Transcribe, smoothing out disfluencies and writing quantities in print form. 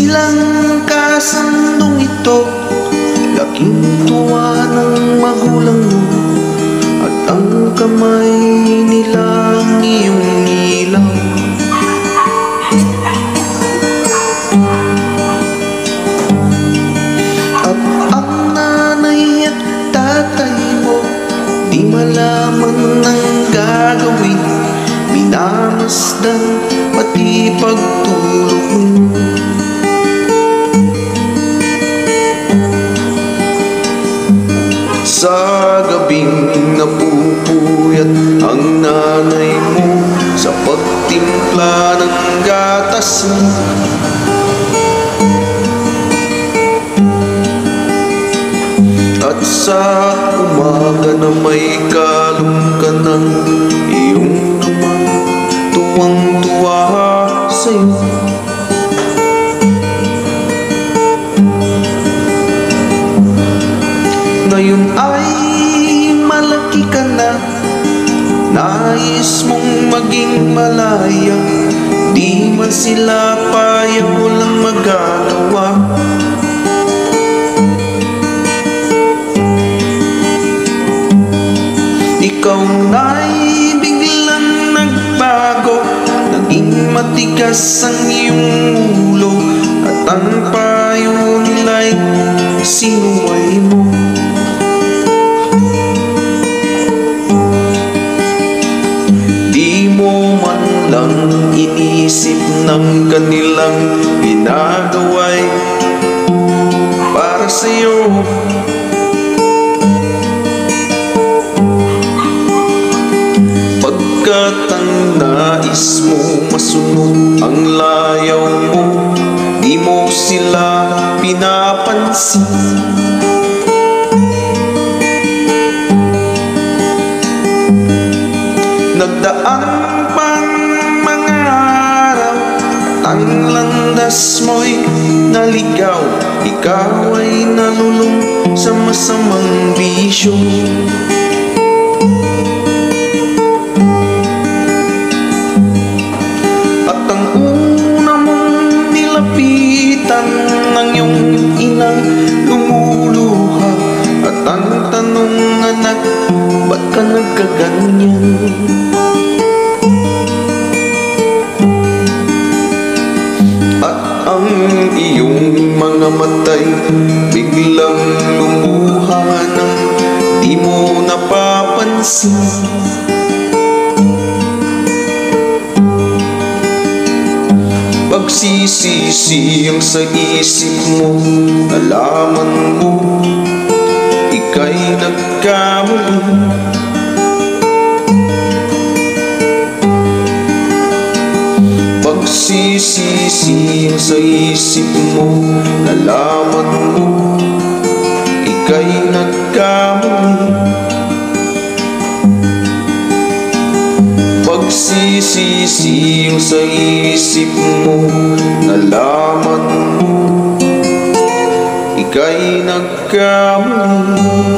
silang kasandong ito, laking tuwa ng magulang mo, at ang kamay nilang iyong ilaw. At ang nanay at tatay mo, di malaman ng gagawin, minamasdan pati pagtulog mo. Sa gabing napupuyat ang nanay mo sa pagtimpla ng gatas mo, at sa umaga na may kalong ka ng iyong naman tuwang-tuwa sa'yo. Ngayon ay malaki ka na, nais mong maging malaya, di man sila payag, walang magagawa. Ikaw na'y biglang nagbago, naging matigas ang iyong ulo, at ang payo nila'y sinuway mo. Di mo man lang inisip ng kanilang ginagawa'y para sa'yo. Pagkat ang nais mo masunod ang layaw mo, di mo sila pinapansin. Nagdaan pang mga araw, ang landas mo'y naligaw, ikaw ay nalulong sa masamang bisyo. At ang una mong nilapitan ng iyong inang lumuluha, at ang tanong, anak, ba't ka nagkaganyan? Ang iyong mga matay biglang lumuha nang di mo napapansin. Pagsisisi ang sa isip mo, nalaman mo ika'y nagkamali. Pagsisisi ang sa isip mo, nalaman mo ika'y nagkamali. Pagsisisi ang sa isip mo, nalaman mo ika'y nagkamali.